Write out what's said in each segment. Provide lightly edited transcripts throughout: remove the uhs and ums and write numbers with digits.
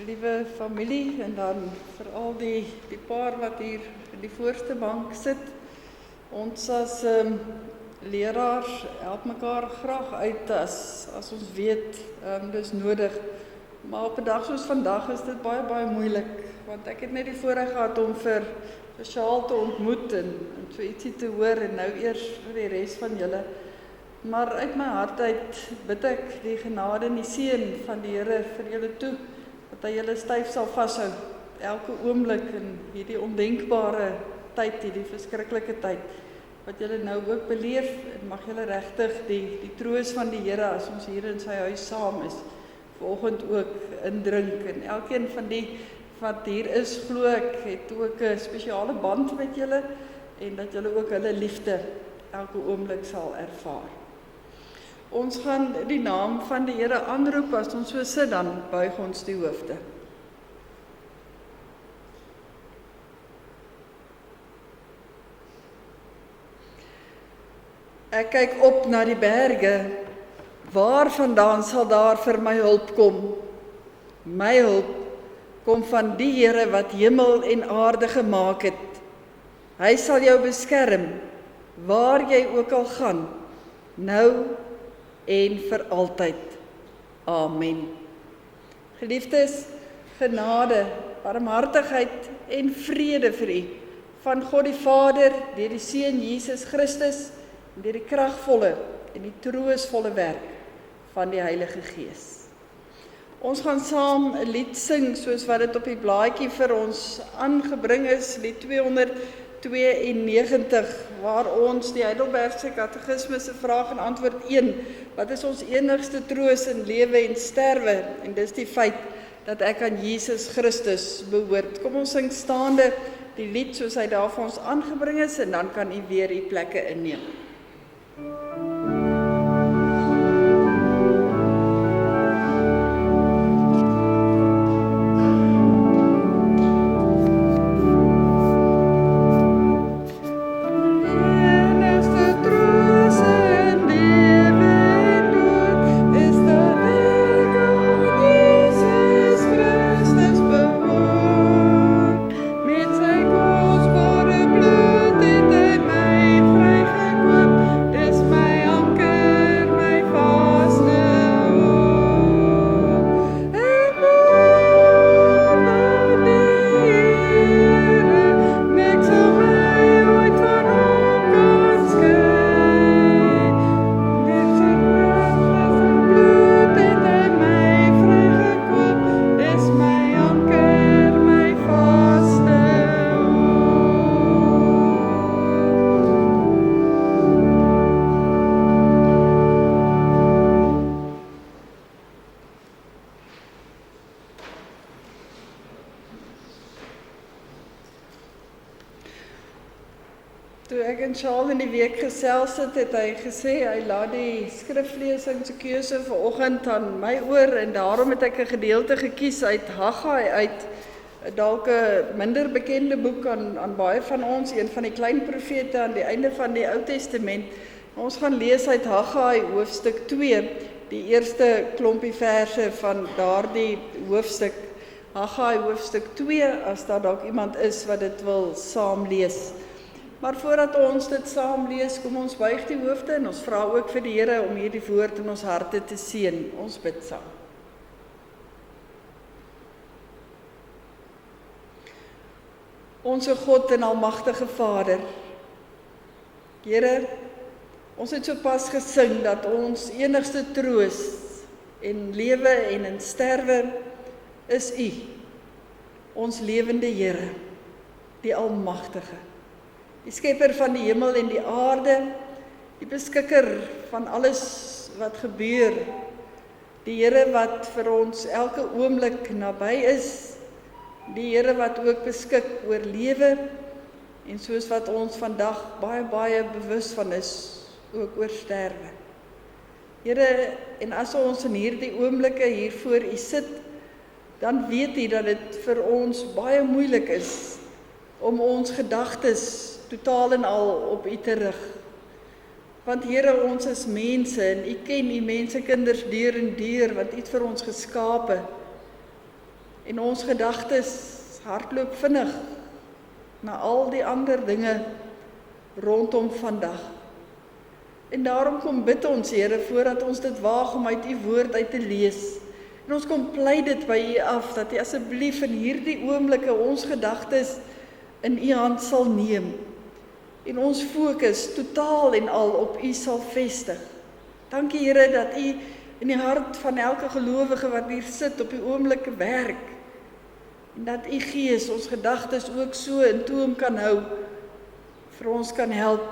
Liewe familie en dan veral die paar wat hier in die voorste bank sit. Ons as leraars help mekaar graag uit as ons weet dis nodig. Maar op 'n dag soos vandag is dit baie moeilik, want ek het net die voorreg gehad om vir Charles te ontmoet en so ietsie te hoor en nou eers vir die res van julle. Maar uit my hart uit bid ek die genade en die seën van die Here vir julle toe, dat hy julle styf sal vashou, elke oomblik in hierdie ondenkbare tyd, hierdie verskriklike tyd, wat julle nou ook beleef, en mag julle regtig die troos van die Here, as ons hier in sy huis saam is, vanoggend ook indrink, en elkeen van die wat hier is, glo ek, het ook 'n spesiale band met julle, en dat julle ook hulle liefde elke oomblik sal ervaar. Ons gaan die naam van die Here aanroep, as ons so sit, dan buig ons die hoofde. Ek kyk op na die berge, waar vandaan sal daar vir my hulp kom? My hulp kom van die Here wat hemel en aarde gemaak het. Hy sal jou beskerm, waar jy ook al gaan, nou en vir altyd. Amen. Geliefdes, genade, barmhartigheid en vrede vir u, van God die Vader, deur die Seun Jesus Christus, en deur die kragvolle en die troostvolle werk van die Heilige Gees. Ons gaan saam 'n lied sing, soos wat dit op die blaadjie vir ons aangebring is, lied 292, waar ons die Heidelbergse Katekisme se vraag en antwoord 1, wat is ons enigste troos in lewe en sterwe? En dis die feit dat ek aan Jesus Christus behoort. Kom ons sing staande die lied soos hy daar vir ons aangebring is, en dan kan u weer u plekke inneem. Toe ek en Charles in die week gesels het hy gesê, hy laat die skriflesing se keuse vanoggend aan my oor, en daarom het ek 'n gedeelte gekies uit Haggai uit, dalk 'n minder bekende boek aan baie van ons, een van die klein profete aan die einde van die Ou Testament. Ons gaan lees uit Haggai hoofstuk 2, die eerste klompie verse van daardie hoofstuk. Haggai hoofstuk 2, as daar dalk iemand is wat dit wil saam lees. Maar voordat ons dit saam lees, kom ons buig die hoofde en ons vra ook vir die Here om hierdie woord in ons harte te seën. Ons bid saam. Onse God en almagtige Vader, Here, ons het sopas gesing dat ons enigste troos in lewe en in sterwe is U, ons lewende Here, die Almagtige, die skepper van die hemel en die aarde, die beskikker van alles wat gebeur, die Here wat vir ons elke oomblik naby is, die Here wat ook beskik oor lewe, en soos wat ons vandag baie bewus van is, ook oor sterwe. Here, en as ons in hierdie oomblikke hier voor U sit, dan weet U dat dit vir ons baie moeilik is om ons gedagtes totaal en al op U te rig. Want Here, ons is mense en U ken U mensekinders deur en deur, want U het vir ons geskape. En ons gedagtes hardloop vinnig na al die ander dinge rondom vandag. En daarom kom bid ons, Here, voordat ons dit waag om uit U woord uit te lees. En ons kom pleit dit by U af, dat U asseblief in hierdie oomblikke ons gedagtes in U hand sal neem. En ons fokus totaal en al op U sal vestig. Dankie, Here, dat U in die hart van elke gelowige wat hier sit op die oomblikke werk. En dat U Gees ons gedagtes ook so in toom kan hou, vir ons kan help,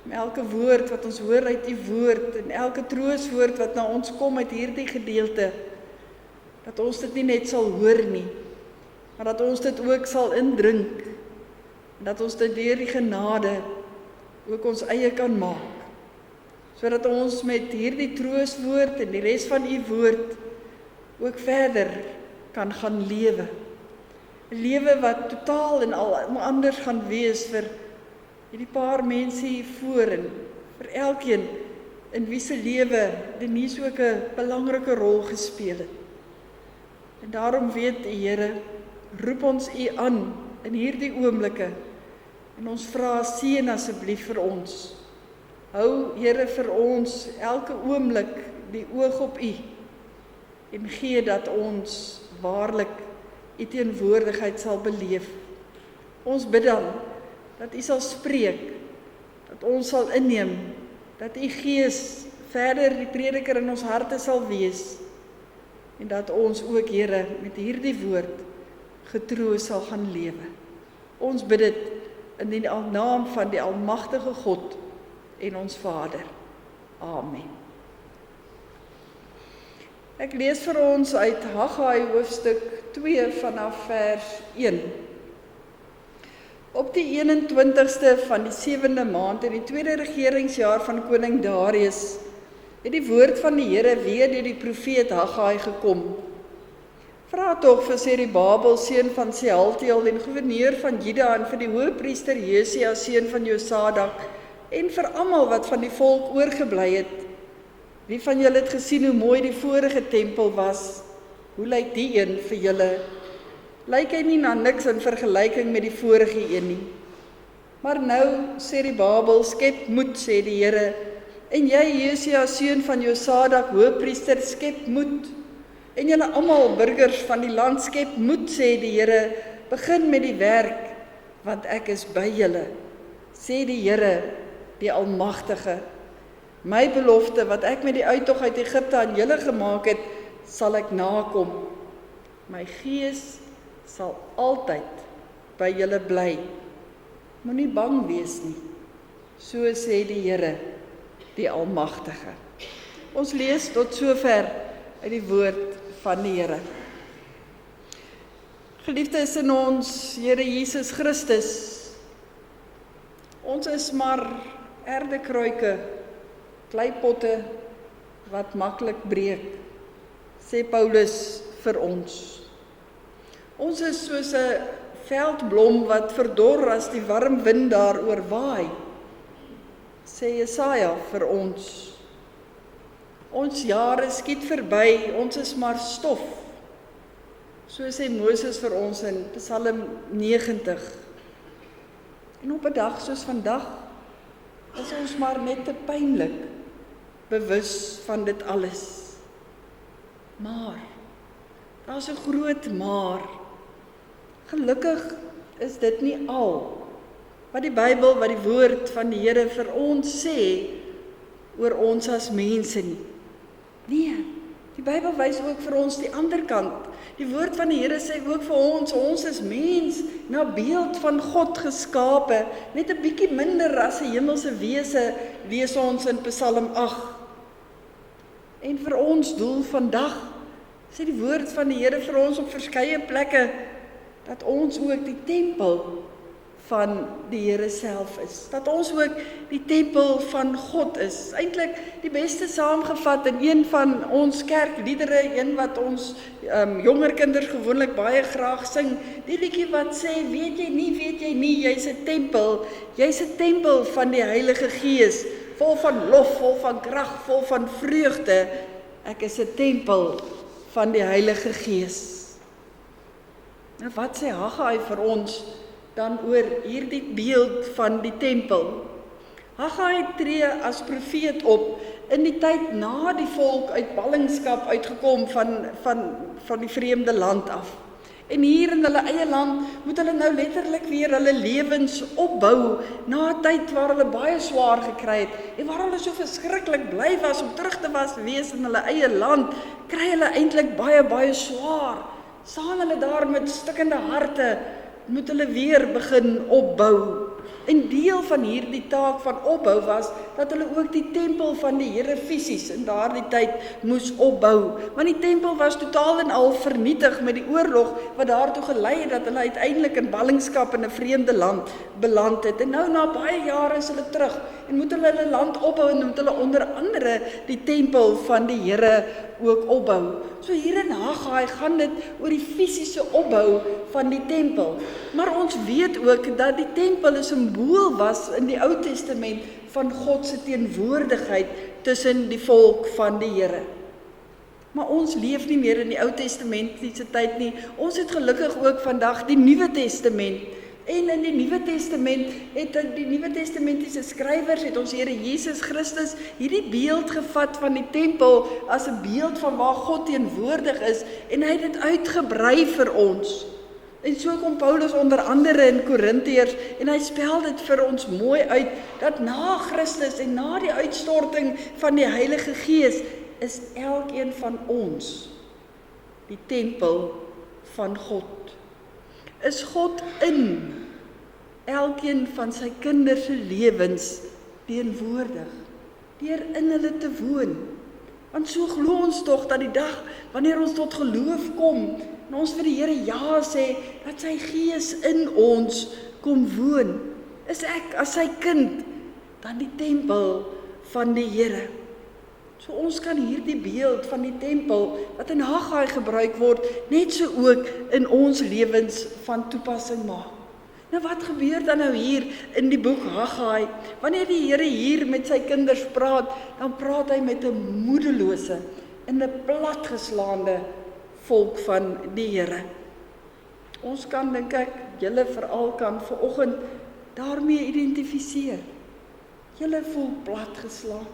met elke woord wat ons hoor uit U woord, en elke troostwoord wat na ons kom uit hierdie gedeelte, dat ons dit nie net sal hoor nie, maar dat ons dit ook sal indrink, en dat ons dit deur die genade ook ons eie kan maak, sodat ons met hierdie troostwoord en die res van U woord ook verder kan gaan lewe. 'n Lewe wat totaal en al anders gaan wees vir hierdie paar mense hier voor en vir elkeen in wie se lewe dit nie so 'n belangrike rol gespeel het. En daarom weet U, Here, roep ons U aan in hierdie oomblikke en ons vra seën asseblief vir ons. Hou, Here, vir ons elke oomblik die oog op U en gee dat ons waarlik U teenwoordigheid sal beleef. Ons bid dan dat U sal spreek, dat ons sal inneem, dat U Gees verder die prediker in ons harte sal wees, en dat ons ook, Here, met hierdie woord getroos sal gaan lewe. Ons bid dit in die naam van die almagtige God en ons Vader. Amen. Ek lees vir ons uit Haggai hoofstuk 2 vanaf vers 1. Op die 21ste van die 7de maand in die tweede regeringsjaar van koning Darius, het die woord van die Here weer deur die profeet Haggai gekom. Vra tog vir Serubabel, seun van Sealtiel, en gouverneur van Juda, en vir die hoëpriester Josia, seun van Josadak, en vir almal wat van die volk oorgebly het. Wie van julle het gesien hoe mooi die vorige tempel was? Hoe lyk die een vir julle? Lyk hy nie na niks in vergelyking met die vorige een nie. Maar nou, Serubabel, skep moed, sê die Here, en jy, Josia, seun van Josadak, hoëpriester, skep moed. En julle almal burgers van die land, skep moed, sê die Here, begin met die werk, want ek is by julle, sê die Here, die Almagtige. My belofte wat ek met die uittog uit Egipte aan julle gemaak het, sal ek nakom. My Gees sal altyd by julle bly. Moenie bang wees nie. So sê die Here, die Almagtige. Ons lees tot sover uit die woord van die Here. Geliefdes in ons Here Jesus Christus, ons is maar erdekruike, kleipotte wat maklik breek, sê Paulus vir ons. Ons is soos 'n veldblom wat verdor as die warm wind daaroor waai, sê Jesaja vir ons. Ons jare skiet verby, ons is maar stof, so sê Moses vir ons in Psalm 90. En op 'n dag soos vandag, is ons maar net te pynlik bewus van dit alles. Maar, daar's 'n groot maar. Gelukkig is dit nie al wat die Bybel, wat die woord van die Here vir ons sê oor ons as mense nie. Nee, die Bybel wys ook vir ons die ander kant. Die woord van die Here sê ook vir ons is mens na beeld van God geskape, net 'n bietjie minder as 'n hemelse wese, lees ons in Psalm 8. En vir ons doel vandag, sê die woord van die Here vir ons op verskeie plekke, dat ons ook die tempel van die Here self is. Dat ons ook die tempel van God is. Eintlik die beste saamgevat in een van ons kerkliedere, een wat ons jonger kinders gewoonlik baie graag sing. Die liedjie wat sê, weet jy nie, jy's 'n tempel van die Heilige Gees vol van lof, vol van krag, vol van vreugde. Ek is 'n tempel van die Heilige Gees. Nou wat sê Haggai vir ons dan oor hierdie beeld van die tempel? Haggai tree as profeet op in die tyd na die volk uit ballingskap uitgekom van die vreemde land af. En hier in hulle eie land moet hulle nou letterlik weer hulle lewens opbou na 'n tyd waar hulle baie swaar gekry het en waar hulle so verskriklik bly was om terug te wees in hulle eie land, kry hulle eintlik baie swaar. Staan hulle daar met stikkende harte, moet hulle weer begin opbou. En deel van hierdie taak van opbou was dat hulle ook die tempel van die Here fisies in daardie tyd moes opbou. Want die tempel was totaal en al vernietig met die oorlog wat daartoe gelei het dat hulle uiteindelik in ballingskap in 'n vreemde land beland het. En nou na baie jare is hulle terug en moet hulle land opbou en moet hulle onder andere die tempel van die Here ook opbou. So hier in Haggai gaan dit oor die fisiese opbou van die tempel. Maar ons weet ook dat die tempel 'n simbool was in die Ou Testament van God se teenwoordigheid tussen die volk van die Here. Maar ons leef nie meer in die Ou Testamentiese tyd nie. Ons het gelukkig ook vandag die Nuwe Testament. En in die Nuwe Testament het die Nuwe Testamentiese skrywers het ons Here Jesus Christus hierdie beeld gevat van die tempel as 'n beeld van waar God teenwoordig is en hy het dit uitgebrei vir ons. En so kom Paulus onder andere in Korintiërs en hy spel dit vir ons mooi uit dat na Christus en na die uitstorting van die Heilige Gees is elkeen van ons die tempel van God. Is God in elkeen van sy kinders se lewens teenwoordig, deur in hulle te woon. Want so glo ons tog dat die dag wanneer ons tot geloof kom en ons vir die Here ja sê, dat sy Gees in ons kom woon, is ek as sy kind dan die tempel van die Here. So ons kan hierdie beeld van die tempel wat in Haggai gebruik word, net so ook in ons lewens van toepassing maak. Nou wat gebeur dan nou hier in die boek Haggai? Wanneer die Here hier met sy kinders praat, dan praat hy met 'n moedelose en 'n platgeslaande volk van die Here. Ons kan dink ek, julle veral kan vanoggend daarmee identifiseer. Julle voel platgeslaan.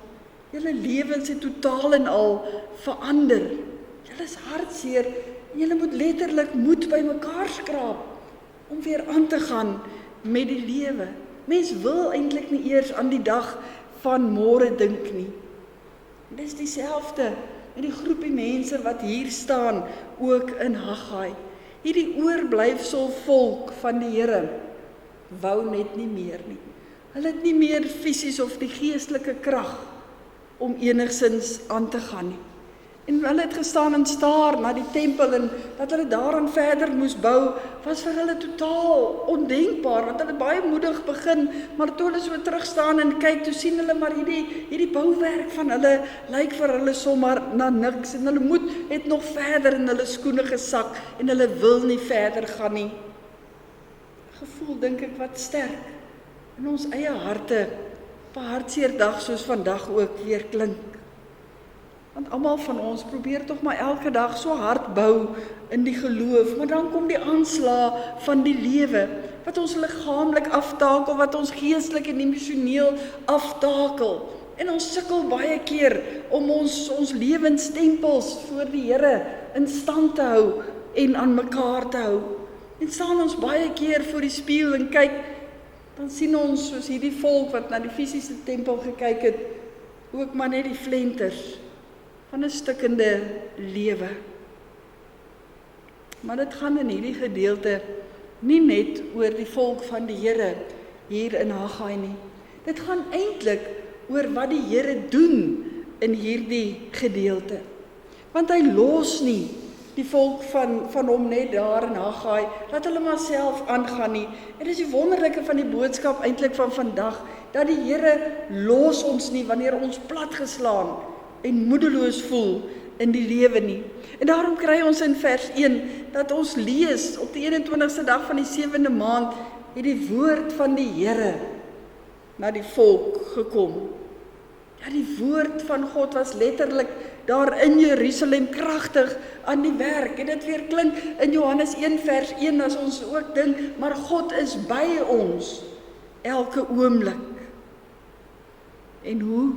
Julle lewens het totaal en al verander. Julle is hartseer en julle moet letterlik moed by mekaar skraap om weer aan te gaan met die lewe. Mens wil eintlik nie eers aan die dag van môre dink nie. En dis dieselfde met die groepie mense wat hier staan, ook in Haggai. Hierdie oorblyfsel volk van die Here wou net nie meer nie. Hulle het nie meer fisies of die geestelike krag om enigsins aan te gaan nie. En hulle het gestaan en staar na die tempel en dat hulle daaraan verder moes bou, was vir hulle totaal ondenkbaar, want hulle het baie moedig begin, maar toe hulle so terugstaan en kyk, toe sien hulle maar hierdie bouwerk van hulle, lyk vir hulle sommer na niks, en hulle moed het nog verder in hulle skoene gesak, en hulle wil nie verder gaan nie. Gevoel, dink ek, wat sterk, in ons eie harte, op 'n hartseer dag soos vandag ook weer klink. Want almal van ons probeer tog maar elke dag so hard bou in die geloof, maar dan kom die aanslag van die lewe, wat ons liggaamlik aftakel, wat ons geestelik en emosioneel aftakel. En ons sukkel baie keer om ons lewenstempels voor die Here in stand te hou en aan mekaar te hou. En staan ons baie keer voor die spieël en kyk, dan sien ons soos hierdie volk wat na die fisiese tempel gekyk het, ook maar net die flenters van 'n stikkende lewe. Maar dit gaan in hierdie gedeelte nie net oor die volk van die Here hier in Haggai nie. Dit gaan eintlik oor wat die Here doen in hierdie gedeelte. Want hy los nie die volk van hom net daar in Haggai, laat hulle maar self aangaan nie. En dis die wonderlike van die boodskap eintlik van vandag, dat die Here los ons nie wanneer ons platgeslaan en moedeloos voel in die lewe nie. En daarom kry ons in vers 1, dat ons lees, op die 21ste dag van die 7de maand, het die woord van die Here na die volk gekom. dat die woord van God was letterlik daar in Jerusalem kragtig aan die werk. En dit weer klink in Johannes 1 vers 1 as ons ook dink, maar God is by ons elke oomblik. En hoe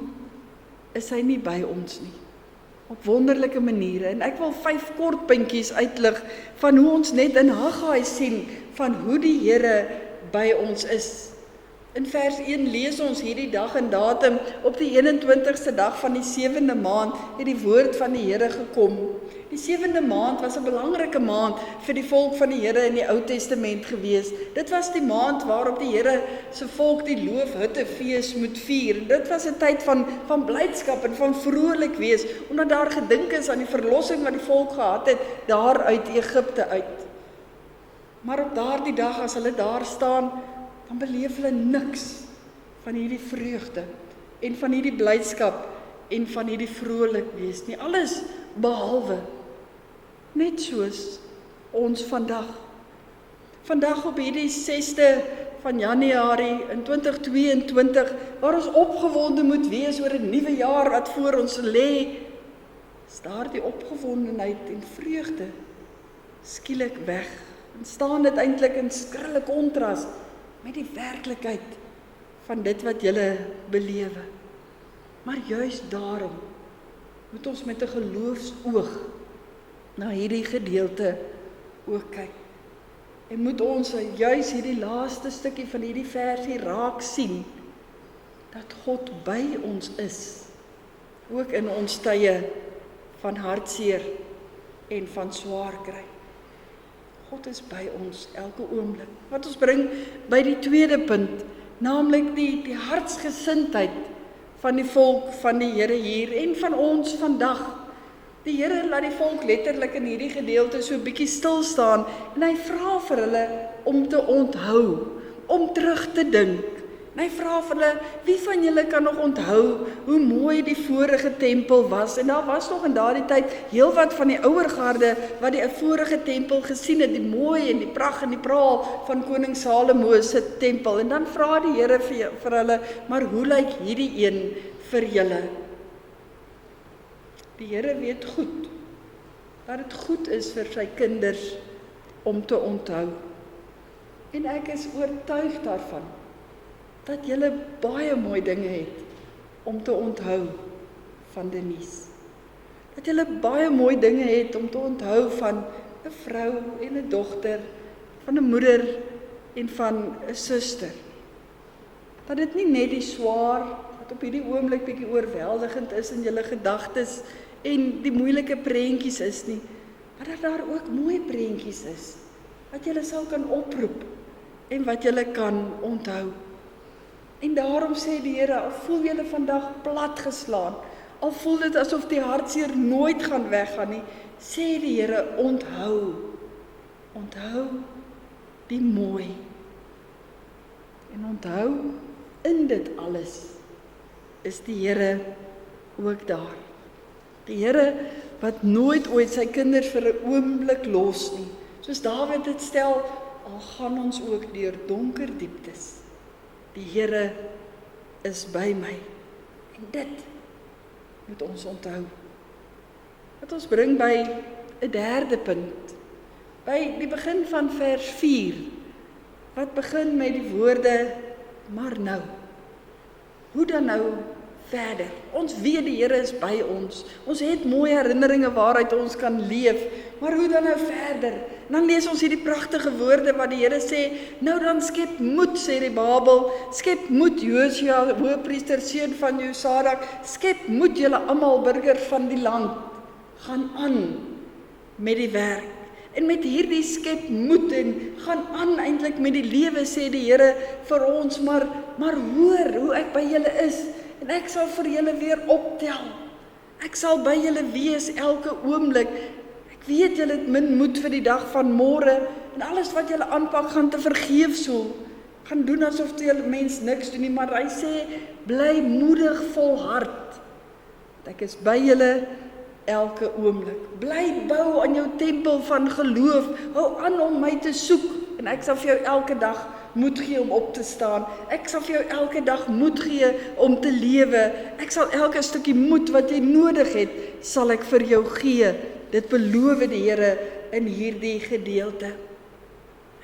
is hy nie by ons nie? Op wonderlike maniere. En ek wil 5 kort puntjies uitlig van hoe ons net in Haggai sien van hoe die Here by ons is. In vers 1 lees ons hierdie dag en datum, op die 21ste dag van die 7de maand het die woord van die Here gekom. Die 7de maand was 'n belangrike maand vir die volk van die Here in die Ou Testament gewees. Dit was die maand waarop die Here se volk die loofhuttefees moet vier. Dit was 'n tyd van blydskap en van vrolik wees, omdat daar gedink is aan die verlossing wat die volk gehad het daar uit Egipte uit. Maar op daardie dag as hulle daar staan, dan beleef hulle niks van hierdie vreugde en van hierdie blydskap en van hierdie vrolik wees nie. Alles behalwe, net soos ons vandag. Vandag op hierdie 6de van Januarie in 2022, waar ons opgewonde moet wees oor 'n nuwe jaar wat voor ons lê, is daar die opgewondenheid en vreugde skielik weg. En staan dit eintlik in skrille kontras met die werklikheid van dit wat julle belewe. Maar juis daarom moet ons met 'n geloofsoog na hierdie gedeelte ook kyk. En moet ons juis hierdie laaste stukkie van hierdie versie raak sien, dat God by ons is, ook in ons tye van hartseer en van swaar kry. God is by ons elke oomblik. Wat ons bring by die tweede punt, naamlik die hartsgesindheid van die volk van die Here hier en van ons vandag. Die Here laat die volk letterlik in hierdie gedeelte so 'n bietjie stil staan en hy vra vir hulle om te onthou, om terug te dink. En hy vra vir hulle, wie van julle kan nog onthou hoe mooi die vorige tempel was? En daar was nog in daardie tyd heelwat van die ouer garde wat die vorige tempel gesien het, die mooi en die pragt en die praal van koning Salomo se tempel. En dan vra die Here vir hulle, maar hoe lyk hierdie een vir julle? Die Here weet goed dat dit goed is vir sy kinders om te onthou. En ek is oortuig daarvan dat julle baie mooi dinge het om te onthou van Denise. Dat julle baie mooi dinge het om te onthou van 'n vrou en 'n dogter, van 'n moeder en van 'n suster. Dat dit nie net die swaar, wat op hierdie oomblik bietjie oorweldigend is in julle gedagtes en die moeilike prentjies is nie, maar dat daar ook mooi prentjies is, wat julle sal kan oproep en wat julle kan onthou. En daarom sê die Here, al voel julle vandag platgeslaan, al voel dit asof die hartseer nooit gaan weggaan nie, sê die Here, onthou die mooi. En onthou, in dit alles is die Here ook daar. Die Here wat nooit ooit sy kinders vir 'n oomblik los nie. Soos Dawid dit stel, al gaan ons ook deur donker dieptes. Die Here is by my. En dit moet ons onthou. Wat ons bring by 'n derde punt. By die begin van vers 4, wat begin met die woorde, maar nou. Hoe dan nou verder? Ons weet die Here is by ons. Ons het mooi herinneringe waaruit ons kan leef. Maar hoe dan nou verder? En dan lees ons hierdie pragtige woorde wat die Here sê, nou dan skep moed, sê die Babel, skep moed Josua, hoëpriester, seun van Josadak, skep moed julle almal burgers van die land. Gaan aan met die werk. En met hierdie skep moed en gaan aan eintlik met die lewe, sê die Here vir ons, maar hoor hoe ek by julle is. En ek sal vir julle weer optel. Ek sal by julle wees elke oomblik. Ek weet julle het min moed vir die dag van môre en alles wat julle aanpak gaan te vergeefs voel. Gaan doen asof julle mens niks doen nie, maar hy sê bly moedig volhard. Ek is by julle elke oomblik. Bly bou aan jou tempel van geloof. Hou aan om my te soek en ek sal vir jou elke dag moed gee om op te staan. Ek sal vir jou elke dag moed gee om te lewe. Ek sal elke stukkie moed wat jy nodig het, sal ek vir jou gee. Dit beloof die Here in hierdie gedeelte.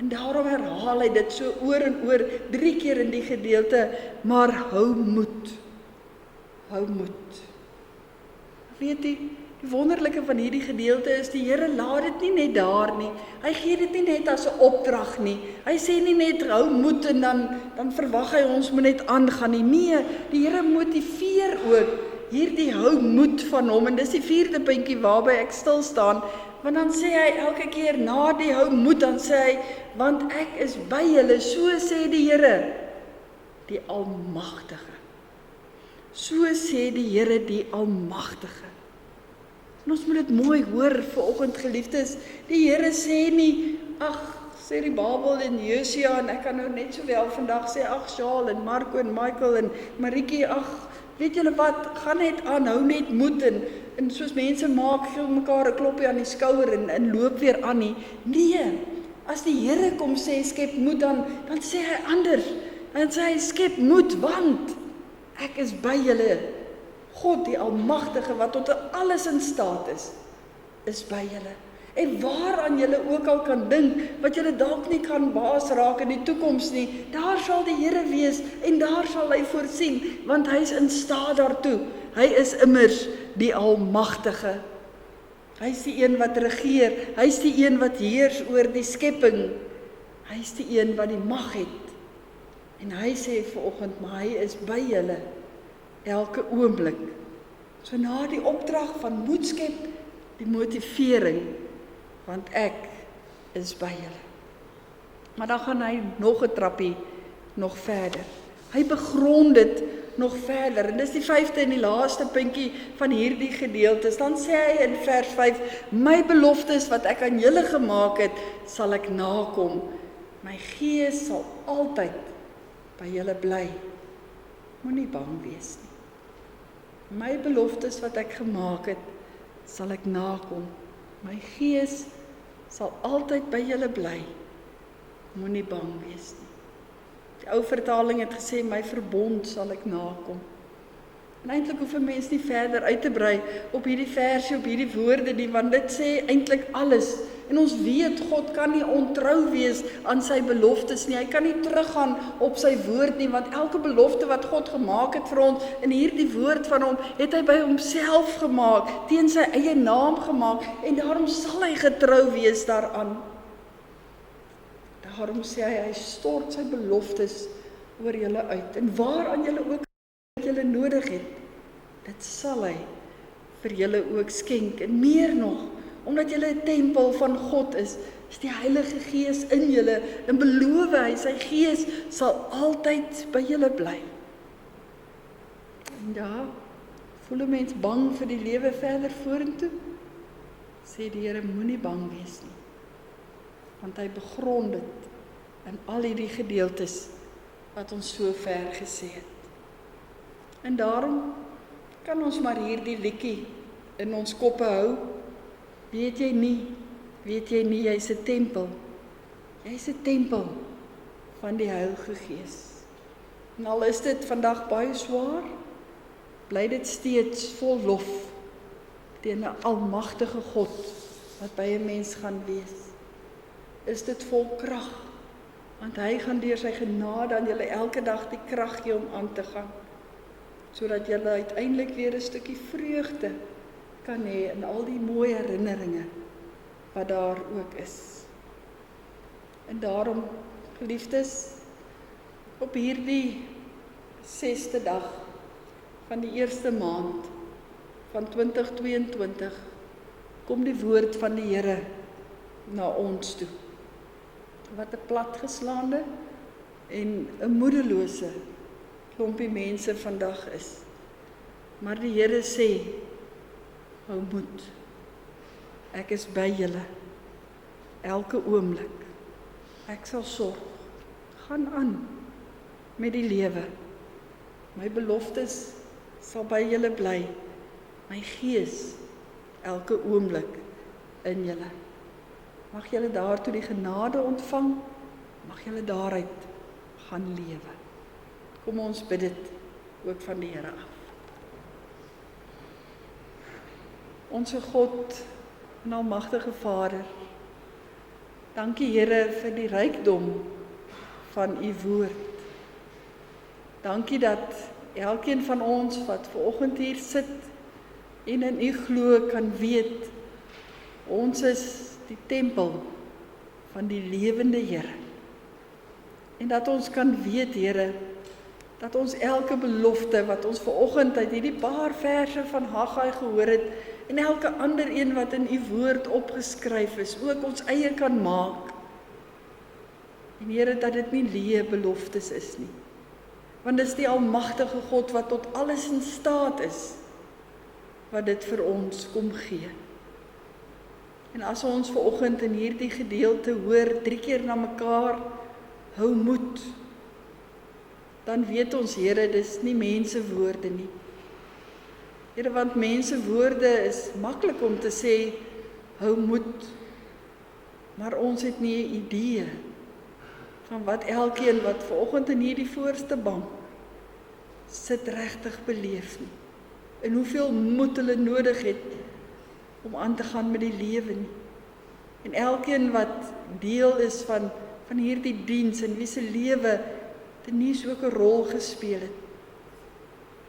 En daarom herhaal hy dit so oor en oor, 3 keer in die gedeelte, maar hou moed. Hou moed. Weet jy, die wonderlike van hierdie gedeelte is, die Here laat dit nie net daar nie. Hy gee dit nie net as 'n opdrag nie. Hy sê nie net hou moed en dan verwag hy ons moet net aangaan nie. Nee, die Here motiveer ook hierdie hou moed van hom. En dis die 4de puntjie waarby ek stil staan. Want dan sê hy elke keer na die hou moed, dan sê hy, want ek is by julle, so sê die Here, die Almagtige. So sê die Here, die Almagtige. En ons moet dit mooi hoor vanoggend, geliefdes. Die Here sê nie, ag, sê die Babel en Josia, en ek kan nou net sowel vandag sê, ag, Shaal en Marco en Michael en Marieke, ag, weet julle wat, gaan net aan, hou net moed en soos mense maak, gee mekaar 'n klopjie aan die skouer en loop weer aan nie. Nee, as die Here kom sê, skep moed, dan sê hy anders. Dan sê hy, skep moed, want ek is by julle. God, die Almagtige, wat tot alles in staat is by julle. En waaraan julle ook al kan dink, wat julle dalk nie kan baas raak in die toekoms nie, daar sal die Here wees, en daar sal hy voorsien, want hy is in staat daartoe. Hy is immers die Almagtige. Hy is die een wat regeer, hy is die een wat heers oor die skepping, hy is die een wat die mag het. En hy sê vanoggend, maar hy is by julle, elke oomblik. So na die opdrag van moed skep, die motivering, want ek is by julle. Maar dan gaan hy nog 'n trappie nog verder. Hy begrond dit nog verder. En dis die 5de en die laaste puntjie van hierdie gedeeltes. Dan sê hy in vers 5, my beloftes wat ek aan julle gemaak het, sal ek nakom. My gees sal altyd by julle bly. Moenie bang wees nie. My beloftes wat ek gemaak het, sal ek nakom. My gees sal altyd by julle bly. Moenie bang wees nie. Die ou vertaling het gesê, my verbond sal ek nakom. En eintlik hoef 'n mens nie verder uit te brei op hierdie versie, op hierdie woorde nie, want dit sê eintlik alles. En ons weet, God kan nie ontrou wees aan sy beloftes nie. Hy kan nie teruggaan op sy woord nie, want elke belofte wat God gemaak het vir ons, in hierdie woord van hom, het hy by homself gemaak, teen sy eie naam gemaak, en daarom sal hy getrou wees daaraan. Daarom sê hy stort sy beloftes oor julle uit, en waaraan julle ook wat julle nodig het, dit sal hy vir julle ook skenk, en meer nog, omdat julle 'n tempel van God is die Heilige Gees in julle, en beloof hy, sy Gees sal altyd by julle bly. En ja, voel 'n mens bang vir die lewe verder vorentoe? Sê die Here, moenie bang wees nie, want hy begrond dit in al hierdie gedeeltes wat ons so ver gesê het. En daarom kan ons maar hierdie liedjie in ons koppe hou. Weet jy nie, jy's 'n tempel. Jy's 'n tempel van die Heilige Gees. En al is dit vandag baie swaar, bly dit steeds vol lof teen 'n almagtige God wat by 'n mens gaan wees. Is dit vol krag, want hy gaan deur sy genade aan julle elke dag die krag gee om aan te gaan, sodat julle uiteindelik weer 'n stukkie vreugde kan hê in al die mooi herinneringe wat daar ook is. En daarom, geliefdes, op hierdie 6de dag van die eerste maand van 2022 kom die woord van die Here na ons toe. Wat 'n platgeslaande en 'n moedelose klompie mense vandag is. Maar die Here sê, hou moed. Ek is by julle elke oomblik. Ek sal sorg. Gaan aan met die lewe. My beloftes sal by julle bly. My Gees elke oomblik in julle. Mag julle daartoe die genade ontvang. Mag julle daaruit gaan lewe. Kom ons bid dit ook van die Here af. Onse God en almagtige Vader, dankie Here vir die rykdom van u woord. Dankie dat elkeen van ons wat vanoggend hier sit en in u glo kan weet, ons is die tempel van die lewende Here. En dat ons kan weet, Here, dat ons elke belofte wat ons vanoggend uit hierdie paar verse van Haggai gehoor het, en elke ander een wat in u woord opgeskryf is, ook ons eie kan maak. En Here, dat dit nie leë beloftes is nie. Want dit is die almagtige God wat tot alles in staat is, wat dit vir ons kom gee. En as ons vanoggend in hierdie gedeelte hoor, 3 keer na mekaar, hou moed, dan weet ons, Here, dis nie mense woorde nie. Here, want mense woorde is maklik om te sê, hou moed, maar ons het nie 'n idee van wat elkeen wat vanoggend in hierdie voorste bank sit regtig beleef nie. En hoeveel moed hulle nodig het om aan te gaan met die lewe nie. En elkeen wat deel is van hierdie diens en wie se lewe dit nie so 'n rol gespeel het.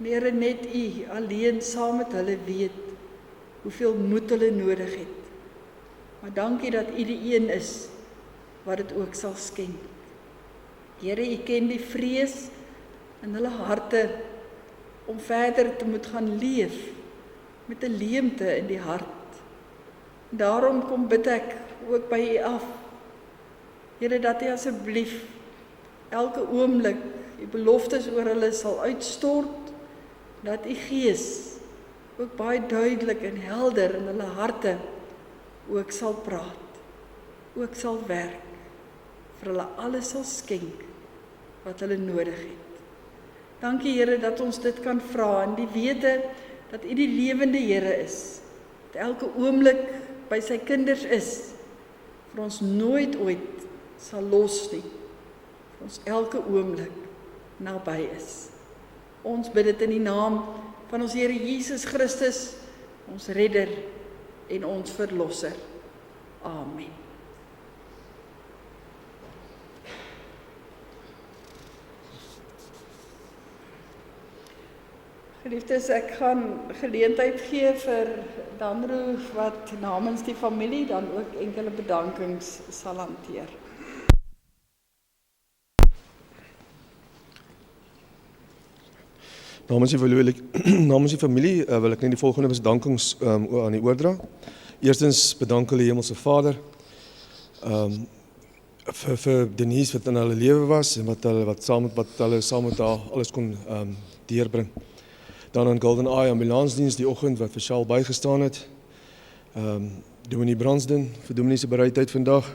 Here, net u alleen saam met hulle weet hoeveel moed hulle nodig het. Maar dankie dat u die een is wat dit ook sal skenk. Here, u ken die vrees in hulle harte om verder te moet gaan leef met 'n leemte in die hart. Daarom kom bid ek ook by u af, Here, dat u asseblief elke oomblik u beloftes oor hulle sal uitstort, dat u Gees ook baie duidelik en helder in hulle harte ook sal praat, ook sal werk, vir hulle alles sal skenk wat hulle nodig het. Dankie Here dat ons dit kan vra en die wete dat u die lewende Here is, dat elke oomblik by sy kinders is, vir ons nooit ooit sal los nie, vir ons elke oomblik naby is. Ons bid dit in die naam van ons Here Jesus Christus, ons Redder en ons Verlosser. Amen. Geliefdes, ek gaan geleentheid gee vir Danro wat namens die familie dan ook enkele bedankings sal hanteer. Namens die familie wil ek net die volgende bedankings aan die oordra. Eerstens bedank hulle Hemelse Vader vir Denise wat in hulle lewe was en wat hulle saam met haar alles kon deurbring. Dan aan Golden Eye ambulansdiens die oggend wat vir Shaal bygestaan het. Dominee Bransden vir Dominee se bereidheid vandag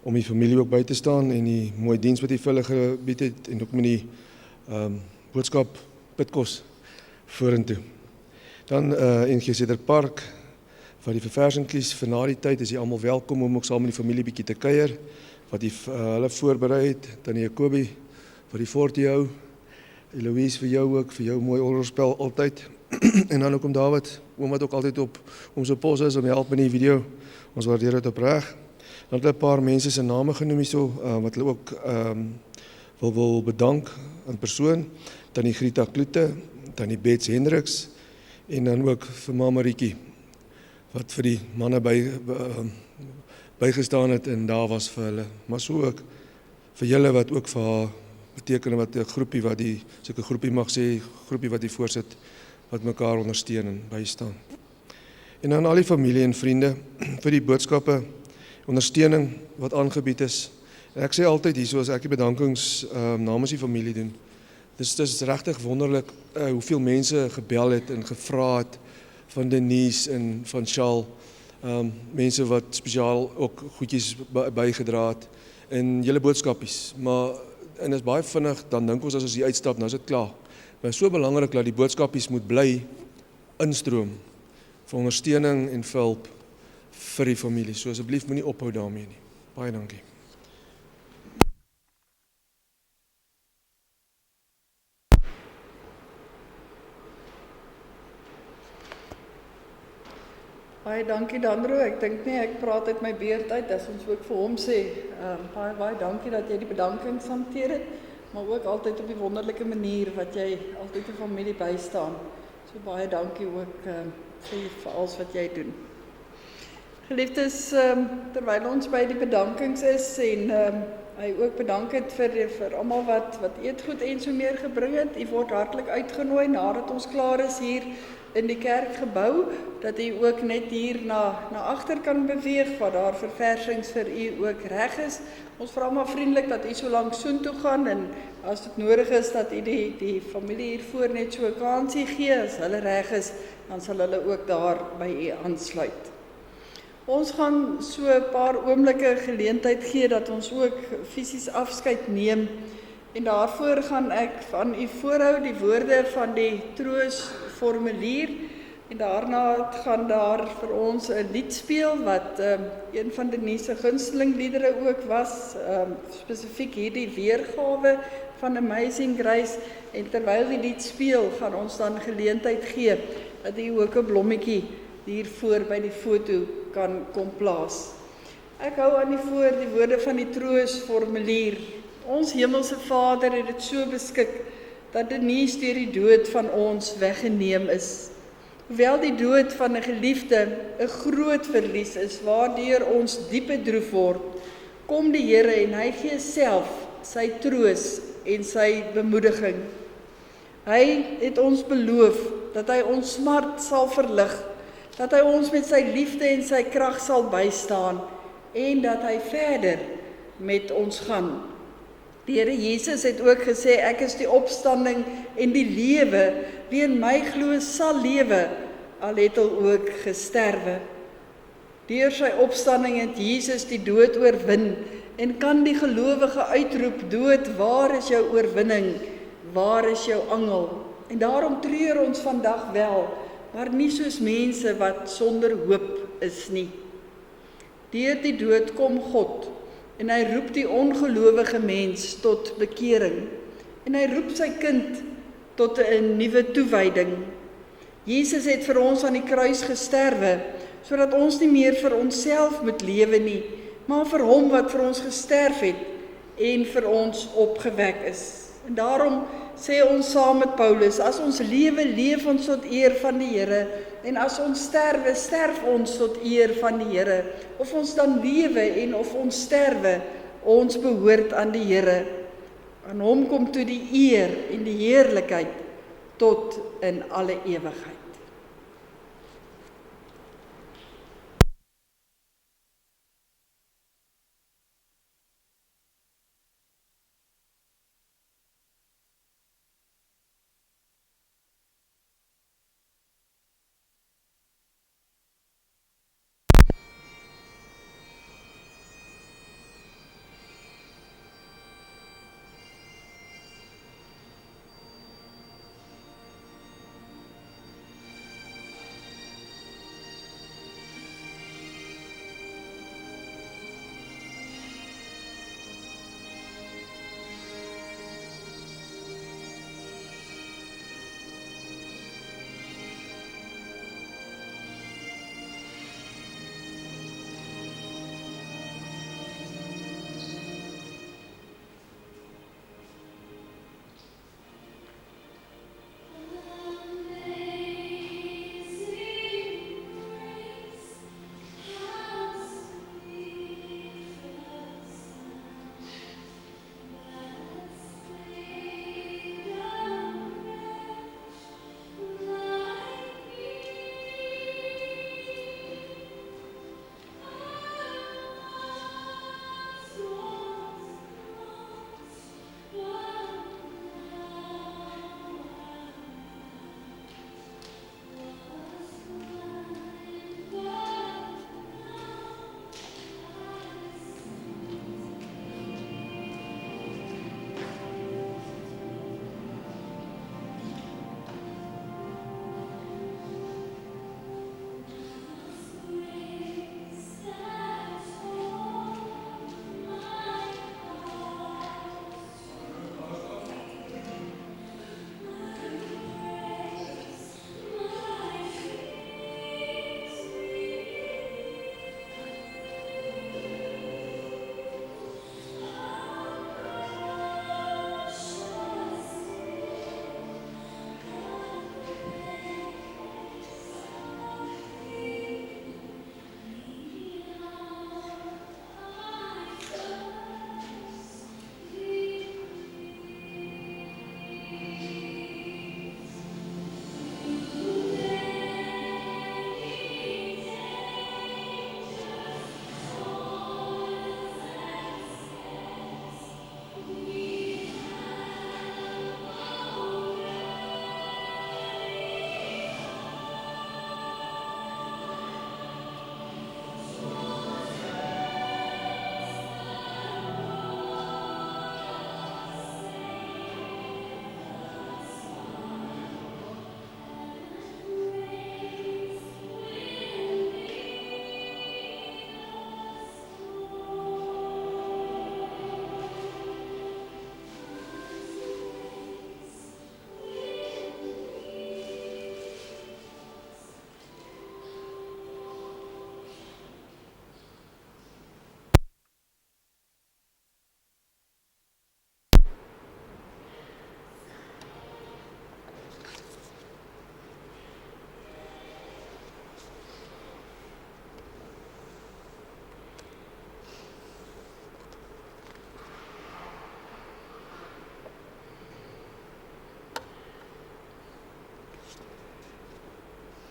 om die familie ook by te staan en die mooi diens wat hy vir hulle gebied het en ook met die boodskap Pitkos vorentoe. Dan NG Cedric Park vir die verversingkies vir na die tyd is jy almal welkom om ook saam met die familie bietjie te kuier wat hulle voorberei het. Tannie Jacobi vir die fortie hou. Eloise vir jou ook, vir jou mooi orgelspel altyd. En dan ook om David, oom wat ook altyd op so pos is om help met die video. Ons waardeer dit opreg. Dan het hulle 'n paar mense se name genoem hierso wat hulle ook wil bedank in persoon. Tannie Grita Kloete, Tannie Bets Hendriks en dan ook vir Mama Rietjie wat vir die manne bygestaan het en daar was vir hulle. Maar so ook vir julle wat ook vir haar beteken wat 'n groepie wat die sulke groepie mag sê, groepie wat die voorsit wat mekaar ondersteun en bystaan. En dan al die familie en vriende vir die boodskappe, ondersteuning wat aangebied is. En ek sê altyd hierso as ek die bedankings namens die familie doen. Dis regtig wonderlik hoeveel mense gebel het en gevra het van Denise en van Shaal. Mense wat spesiaal ook goedjies bygedra het en julle boodskapies. En is baie vinnig, dan dink ons as ons hier uitstap, nou is dit klaar. Maar so belangrik dat die boodskapies moet bly instroom vir ondersteuning en vir hulp vir die familie. So asseblief moenie ophou daarmee nie. Baie dankie. Baie dankie Danro, ek dink nie ek praat uit my beurt uit as ons ook vir hom sê, baie dankie dat jy die bedankings hanteer het, maar ook altyd op die wonderlike manier wat jy altyd die familie bystaan. So baie dankie ook vir alles wat jy doen. Geliefdes, terwyl ons by die bedankings is en hy ook bedank het vir almal wat eetgoed en so meer gebring het. U word hartlik uitgenooi nadat ons klaar is hier in die kerkgebou, dat u ook net hier na agter kan beweeg, waar daar verversings vir u ook reg is. Ons vra maar vriendelik dat u so lank soontoe gaan en as dit nodig is dat u die familie hiervoor net so 'n kansie gee, as hulle reg is, dan sal hulle ook daar by u aansluit. Ons gaan so 'n paar oomblikke geleentheid gee dat ons ook fisies afskeid neem. En daarvoor gaan ek van u voorhou die woorde van die troosformulier. En daarna gaan daar vir ons 'n lied speel wat een van Denise se gunsteling liedere ook was, spesifiek hierdie weergawe van Amazing Grace. En terwyl die lied speel, gaan ons dan geleentheid gee dat u ook 'n blommetjie hier voor by die foto kan kom plaas. Ek hou aan die woorde van die troosformulier. Ons hemelse Vader het dit so beskik dat Denise deur die dood van ons weggeneem is. Hoewel die dood van 'n geliefde 'n groot verlies is waardeur ons diep bedroef word, kom die Here en hy gee self sy troos en sy bemoediging. Hy het ons beloof dat hy ons smart sal verlig, dat hy ons met sy liefde en sy krag sal bystaan en dat hy verder met ons gaan. Die Here Jesus het ook gesê, ek is die opstanding en die lewe, wie in my glo sal lewe, al het hy ook gesterwe. Deur sy opstanding het Jesus die dood oorwin en kan die gelowige uitroep, dood, waar is jou oorwinning, waar is jou angel? En daarom treur ons vandag wel, maar nie soos mense wat sonder hoop is nie. Deur die dood kom God, en hy roep die ongelowige mens tot bekering. En hy roep sy kind tot 'n nuwe toewyding. Jesus het vir ons aan die kruis gesterwe, sodat ons nie meer vir onsself moet lewe nie, maar vir hom wat vir ons gesterf het en vir ons opgewek is. En daarom sê ons saam met Paulus, as ons lewe, leef ons tot eer van die Here, en as ons sterwe, sterf ons tot eer van die Here. Of ons dan lewe en of ons sterwe, ons behoort aan die Here. Aan hom kom toe die eer en die heerlikheid tot in alle ewigheid.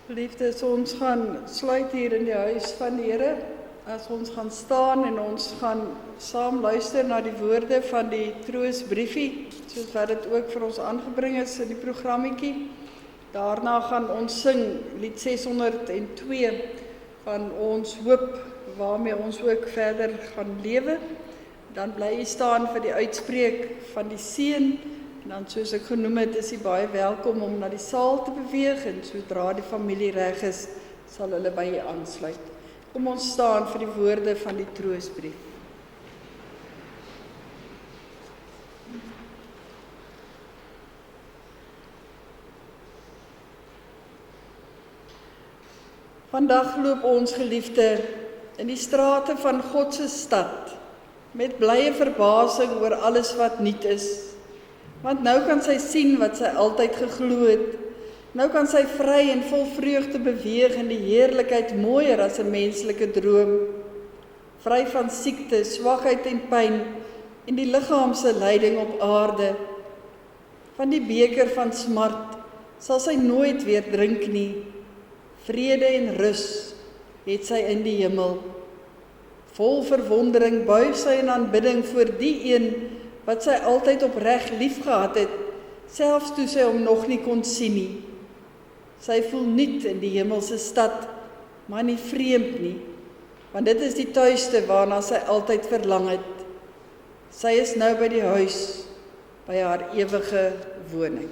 Liefdes, ons gaan sluit hier in die huis van die Here, as ons gaan staan en ons gaan saam luister na die woorde van die troostbriefie, soos wat dit ook vir ons aangebring is in die programmetjie. Daarna gaan ons sing lied 602 van ons hoop, waarmee ons ook verder gaan lewe. Dan bly jy staan vir die uitspreek van die seën. En dan, soos ek genoem het, is jy baie welkom om na die saal te beweeg en sodra die familie reg is, sal hulle by jy aansluit. Kom ons staan vir die woorde van die troostbrief. Vandag loop ons geliefde in die strate van God se stad, met blye verbasing oor alles wat nuut is. Want nou kan sy sien wat sy altyd geglo het. Nou kan sy vry en vol vreugde beweeg in die heerlikheid mooier as 'n menslike droom. Vry van siekte, swakheid en pyn en die liggaamse lyding op aarde. Van die beker van smart sal sy nooit weer drink nie. Vrede en rus het sy in die hemel. Vol verwondering buig sy in aanbidding voor die een wat sy altyd opreg liefgehad het, selfs toe sy hom nog nie kon sien nie. Sy voel nuut in die hemelse stad, maar nie vreemd nie, want dit is die tuiste waarna sy altyd verlang het. Sy is nou by die huis, by haar ewige woning.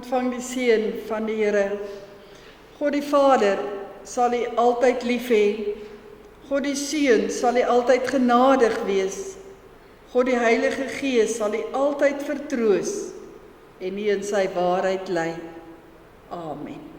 Ontvang die seën van die Here. God die Vader sal u altyd lief hê. God die Seun sal u altyd genadig wees. God die Heilige Gees sal u altyd vertroos en u in sy waarheid lei. Amen.